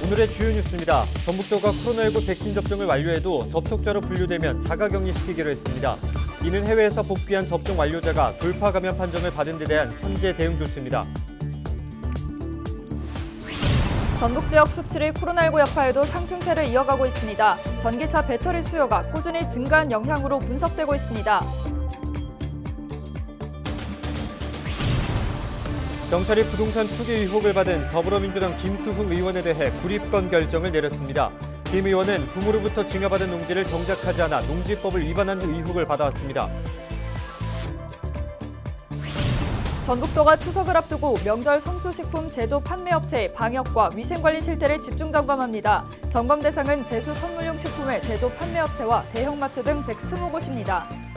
오늘의 주요 뉴스입니다. 전북도가 코로나19 백신 접종을 완료해도 접촉자로 분류되면 자가격리시키기로 했습니다. 이는 해외에서 복귀한 접종 완료자가 돌파 감염 판정을 받은 데 대한 선제 대응 조치입니다. 전북 지역 수출이 코로나19 여파에도 상승세를 이어가고 있습니다. 전기차 배터리 수요가 꾸준히 증가한 영향으로 분석되고 있습니다. 경찰이 부동산 투기 의혹을 받은 더불어민주당 김수흥 의원에 대해 불입건 결정을 내렸습니다. 김 의원은 부모로부터 증여받은 농지를 정작하지 않아 농지법을 위반한 의혹을 받아왔습니다. 전북도가 추석을 앞두고 명절 성수식품 제조 판매업체의 방역과 위생관리 실태를 집중 점검합니다. 점검 대상은 제수 선물용 식품의 제조 판매업체와 대형마트 등 120곳입니다.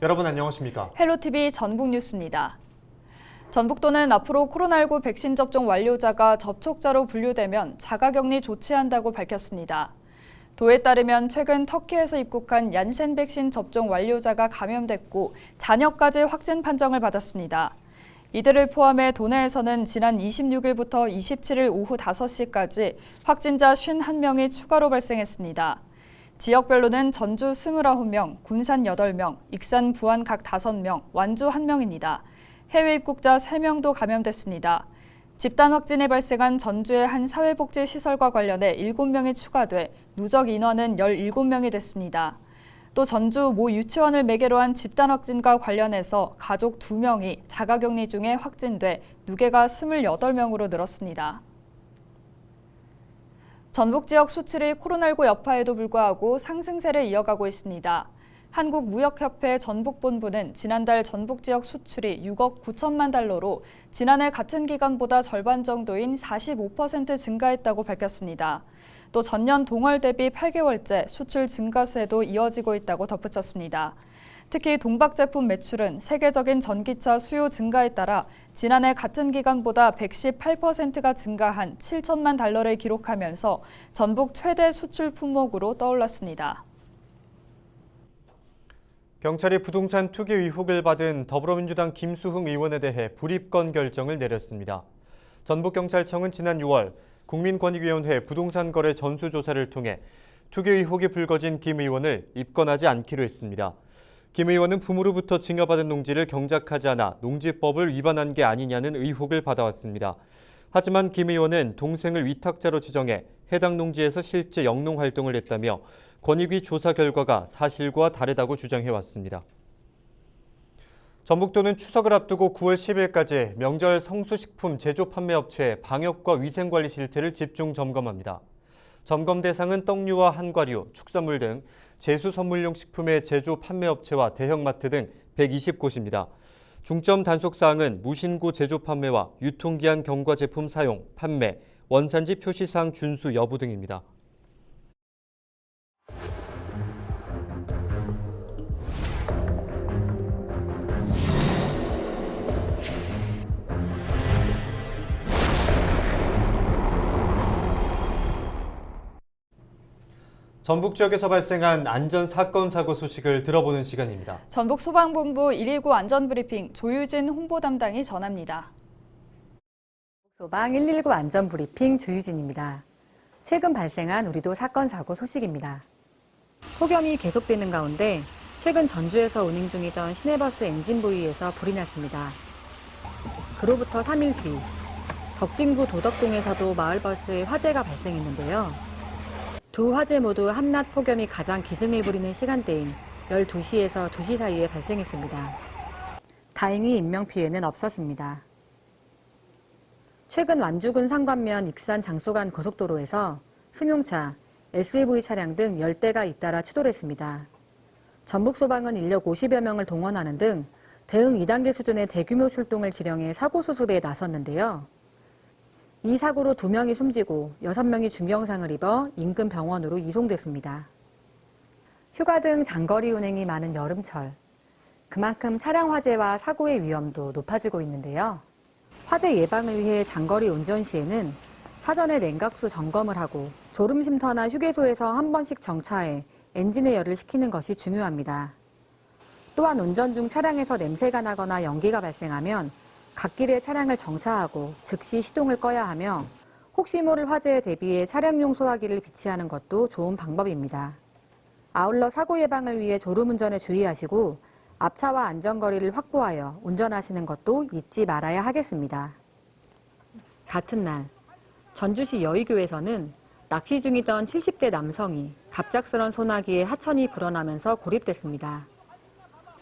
여러분 안녕하십니까? 헬로티비 전북뉴스입니다. 전북도는 앞으로 코로나19 백신 접종 완료자가 접촉자로 분류되면 자가격리 조치한다고 밝혔습니다. 도에 따르면 최근 터키에서 입국한 얀센 백신 접종 완료자가 감염됐고 잔여까지 확진 판정을 받았습니다. 이들을 포함해 도내에서는 지난 26일부터 27일 오후 5시까지 확진자 51명이 추가로 발생했습니다. 지역별로는 전주 29명, 군산 8명, 익산, 부안 각 5명, 완주 1명입니다. 해외 입국자 3명도 감염됐습니다. 집단 확진이 발생한 전주의 한 사회복지시설과 관련해 7명이 추가돼 누적 인원은 17명이 됐습니다. 또 전주 모 유치원을 매개로 한 집단 확진과 관련해서 가족 2명이 자가격리 중에 확진돼 누계가 28명으로 늘었습니다. 전북 지역 수출이 코로나19 여파에도 불구하고 상승세를 이어가고 있습니다. 한국무역협회 전북본부는 지난달 전북 지역 수출이 6억 9천만 달러로 지난해 같은 기간보다 절반 정도인 45% 증가했다고 밝혔습니다. 또 전년 동월 대비 8개월째 수출 증가세도 이어지고 있다고 덧붙였습니다. 특히 동박 제품 매출은 세계적인 전기차 수요 증가에 따라 지난해 같은 기간보다 118%가 증가한 7천만 달러를 기록하면서 전북 최대 수출 품목으로 떠올랐습니다. 경찰이 부동산 투기 의혹을 받은 더불어민주당 김수흥 의원에 대해 불입건 결정을 내렸습니다. 전북경찰청은 지난 6월 국민권익위원회 부동산 거래 전수조사를 통해 투기 의혹이 불거진 김 의원을 입건하지 않기로 했습니다. 김 의원은 부모로부터 증여받은 농지를 경작하지 않아 농지법을 위반한 게 아니냐는 의혹을 받아왔습니다. 하지만 김 의원은 동생을 위탁자로 지정해 해당 농지에서 실제 영농 활동을 했다며 권익위 조사 결과가 사실과 다르다고 주장해왔습니다. 전북도는 추석을 앞두고 9월 10일까지 명절 성수식품 제조 판매업체의 방역과 위생관리 실태를 집중 점검합니다. 점검 대상은 떡류와 한과류, 축산물 등 제수 선물용 식품의 제조 판매업체와 대형마트 등 120곳입니다. 중점 단속사항은 무신고 제조 판매와 유통기한 경과 제품 사용, 판매, 원산지 표시사항 준수 여부 등입니다. 전북 지역에서 발생한 안전사건 사고 소식을 들어보는 시간입니다. 전북소방본부 119 안전브리핑 조유진 홍보담당이 전합니다. 소방 119 안전브리핑 조유진입니다. 최근 발생한 우리도 사건 사고 소식입니다. 폭염이 계속되는 가운데 최근 전주에서 운행 중이던 시내버스 엔진 부위에서 불이 났습니다. 그로부터 3일 뒤 덕진구 도덕동에서도 마을버스에 화재가 발생했는데요. 두 화재 모두 한낮 폭염이 가장 기승을 부리는 시간대인 12시에서 2시 사이에 발생했습니다. 다행히 인명피해는 없었습니다. 최근 완주군 상관면 익산 장소간 고속도로에서 승용차, SUV 차량 등 10대가 잇따라 추돌했습니다. 전북소방은 인력 50여 명을 동원하는 등 대응 2단계 수준의 대규모 출동을 지령해 사고 수습에 나섰는데요. 이 사고로 2명이 숨지고 6명이 중경상을 입어 인근 병원으로 이송됐습니다. 휴가 등 장거리 운행이 많은 여름철. 그만큼 차량 화재와 사고의 위험도 높아지고 있는데요. 화재 예방을 위해 장거리 운전 시에는 사전에 냉각수 점검을 하고 졸음 쉼터나 휴게소에서 한 번씩 정차해 엔진의 열을 식히는 것이 중요합니다. 또한 운전 중 차량에서 냄새가 나거나 연기가 발생하면 갓길에 차량을 정차하고 즉시 시동을 꺼야 하며 혹시 모를 화재에 대비해 차량용 소화기를 비치하는 것도 좋은 방법입니다. 아울러 사고 예방을 위해 졸음운전에 주의하시고 앞차와 안전거리를 확보하여 운전하시는 것도 잊지 말아야 하겠습니다. 같은 날 전주시 여의교에서는 낚시 중이던 70대 남성이 갑작스런 소나기에 하천이 불어나면서 고립됐습니다.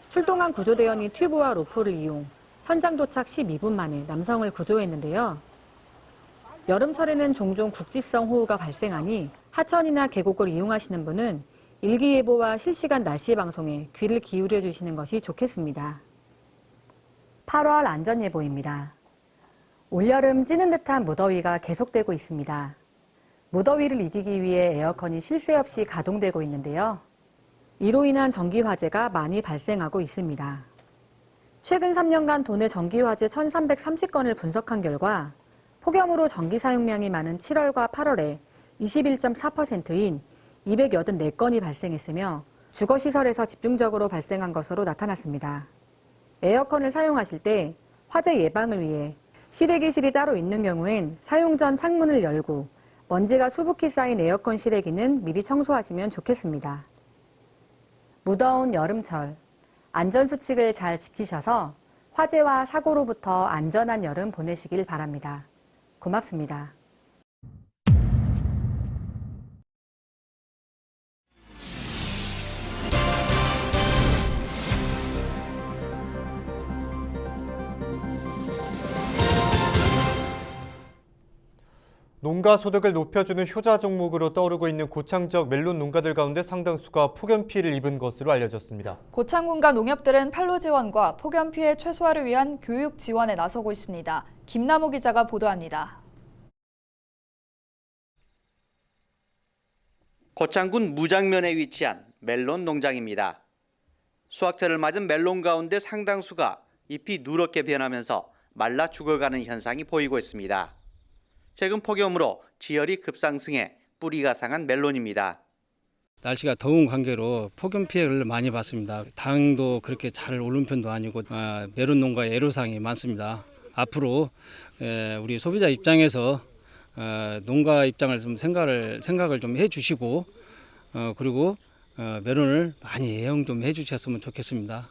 출동한 구조대원이 튜브와 로프를 이용 현장 도착 12분 만에 남성을 구조했는데요. 여름철에는 종종 국지성 호우가 발생하니 하천이나 계곡을 이용하시는 분은 일기예보와 실시간 날씨 방송에 귀를 기울여 주시는 것이 좋겠습니다. 8월 안전예보입니다. 올여름 찌는 듯한 무더위가 계속되고 있습니다. 무더위를 이기기 위해 에어컨이 쉴 새 없이 가동되고 있는데요. 이로 인한 전기 화재가 많이 발생하고 있습니다. 최근 3년간 도내 전기 화재 1,330건을 분석한 결과 폭염으로 전기 사용량이 많은 7월과 8월에 21.4%인 284건이 발생했으며 주거시설에서 집중적으로 발생한 것으로 나타났습니다. 에어컨을 사용하실 때 화재 예방을 위해 실외기실이 따로 있는 경우엔 사용 전 창문을 열고 먼지가 수북히 쌓인 에어컨 실외기는 미리 청소하시면 좋겠습니다. 무더운 여름철, 안전수칙을 잘 지키셔서 화재와 사고로부터 안전한 여름 보내시길 바랍니다. 고맙습니다. 농가 소득을 높여주는 효자 종목으로 떠오르고 있는 고창 지역 멜론 농가들 가운데 상당수가 폭염 피해를 입은 것으로 알려졌습니다. 고창군과 농협들은 판로 지원과 폭염 피해 최소화를 위한 교육 지원에 나서고 있습니다. 김남호 기자가 보도합니다. 고창군 무장면에 위치한 멜론 농장입니다. 수확철을 맞은 멜론 가운데 상당수가 잎이 누렇게 변하면서 말라 죽어가는 현상이 보이고 있습니다. 최근 폭염으로 지열이 급상승해 뿌리가 상한 멜론입니다. 날씨가 더운 관계로 폭염 피해를 많이 봤습니다. 당도 그렇게 잘 오른 편도 아니고 멜론 농가에 애로사항이 많습니다. 앞으로 우리 소비자 입장에서 농가 입장을 좀 생각을 좀 해주시고 그리고 멜론을 많이 애용 좀 해주셨으면 좋겠습니다.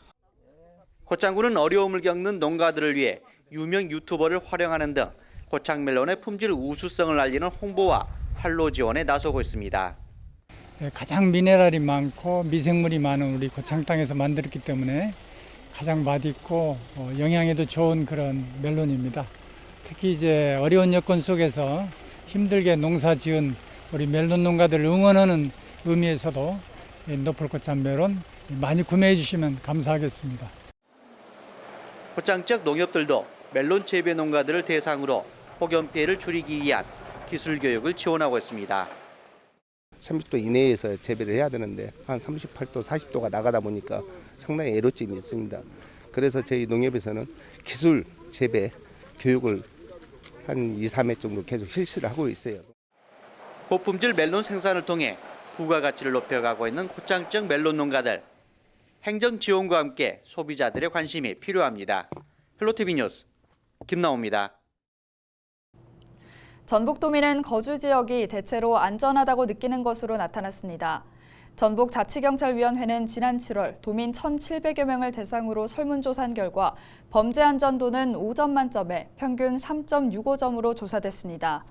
고창군은 어려움을 겪는 농가들을 위해 유명 유튜버를 활용하는 등 고창 멜론의 품질 우수성을 알리는 홍보와 판로 지원에 나서고 있습니다. 가장 미네랄이 많고 미생물이 많은 우리 고창 땅에서 만들었기 때문에 가장 맛있고 영양에도 좋은 그런 멜론입니다. 특히 이제 어려운 여건 속에서 힘들게 농사 지은 우리 멜론 농가들을 응원하는 의미에서도 노플 고창 멜론 많이 구매해 주시면 감사하겠습니다. 고창 지역 농협들도 멜론 재배 농가들을 대상으로 폭염 피해를 줄이기 위한 기술 교육을 지원하고 있습니다. 30도 이내에서 재배를 해야 되는데 한 38도, 40도가 나가다 보니까 상당히 애로점이 있습니다. 그래서 저희 농협에서는 기술 재배 교육을 한 2, 3회 정도 계속 실시를 하고 있어요. 고품질 멜론 생산을 통해 부가가치를 높여가고 있는 고창 지역 멜론 농가들. 행정 지원과 함께 소비자들의 관심이 필요합니다. 헬로티비 뉴스 김나호입니다. 전북도민은 거주 지역이 대체로 안전하다고 느끼는 것으로 나타났습니다. 전북자치경찰위원회는 지난 7월 도민 1,700여 명을 대상으로 설문조사한 결과 범죄 안전도는 5점 만점에 평균 3.65점으로 조사됐습니다.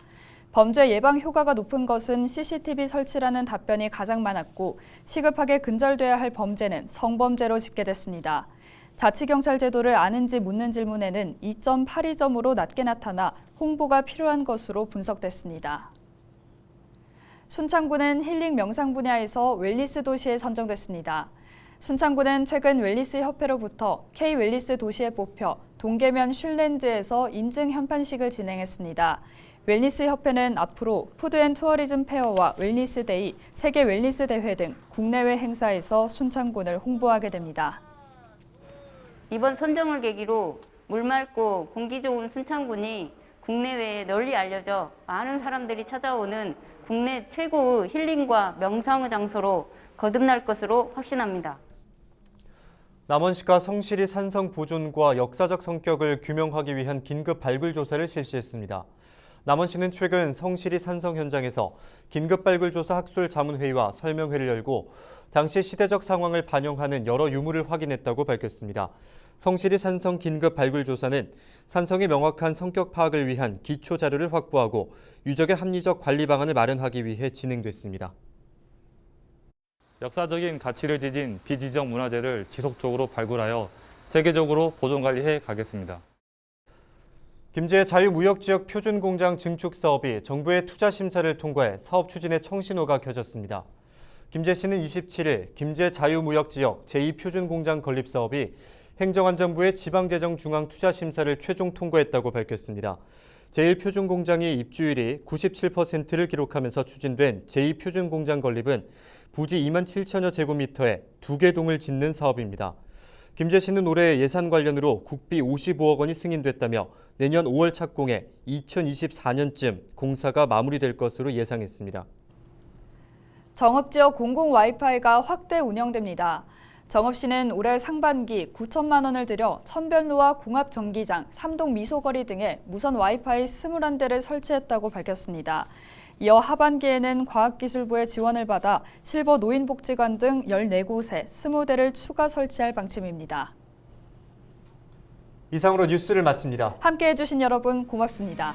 범죄 예방 효과가 높은 것은 CCTV 설치라는 답변이 가장 많았고 시급하게 근절돼야 할 범죄는 성범죄로 집계됐습니다. 자치경찰 제도를 아는지 묻는 질문에는 2.82점으로 낮게 나타나 홍보가 필요한 것으로 분석됐습니다. 순창구는 힐링 명상 분야에서 웰니스 도시에 선정됐습니다. 순창구는 최근 웰니스 협회로부터 K-웰니스 도시에 뽑혀 동계면 슐랜드에서 인증 현판식을 진행했습니다. 웰니스 협회는 앞으로 푸드앤투어리즘 페어와 웰니스 데이, 세계 웰니스 대회 등 국내외 행사에서 순창군을 홍보하게 됩니다. 이번 선정을 계기로 물 맑고 공기 좋은 순창군이 국내외에 널리 알려져 많은 사람들이 찾아오는 국내 최고의 힐링과 명상의 장소로 거듭날 것으로 확신합니다. 남원시가 성시리 산성 보존과 역사적 성격을 규명하기 위한 긴급 발굴 조사를 실시했습니다. 남원시는 최근 성시리 산성 현장에서 긴급 발굴 조사 학술 자문회의와 설명회를 열고 당시 시대적 상황을 반영하는 여러 유물을 확인했다고 밝혔습니다. 성시리 산성 긴급 발굴 조사는 산성의 명확한 성격 파악을 위한 기초 자료를 확보하고 유적의 합리적 관리 방안을 마련하기 위해 진행됐습니다. 역사적인 가치를 지닌 비지적 문화재를 지속적으로 발굴하여 세계적으로 보존관리해 가겠습니다. 김제 자유무역지역 표준공장 증축 사업이 정부의 투자 심사를 통과해 사업 추진의 청신호가 켜졌습니다. 김제시는 27일 김제 자유무역지역 제2표준공장 건립 사업이 행정안전부의 지방재정중앙투자심사를 최종 통과했다고 밝혔습니다. 제1표준공장이 입주율이 97%를 기록하면서 추진된 제2표준공장 건립은 부지 2만 7천여 제곱미터에 2개 동을 짓는 사업입니다. 김제시는 올해 예산 관련으로 국비 55억 원이 승인됐다며 내년 5월 착공해 2024년쯤 공사가 마무리될 것으로 예상했습니다. 정읍지역 공공 와이파이가 확대 운영됩니다. 정읍시는 올해 상반기 9천만 원을 들여 천변로와 공합전기장, 삼동 미소거리 등에 무선 와이파이 21대를 설치했다고 밝혔습니다. 이어 하반기에는 과학기술부의 지원을 받아 실버 노인복지관 등 14곳에 20대를 추가 설치할 방침입니다. 이상으로 뉴스를 마칩니다. 함께해 주신 여러분 고맙습니다.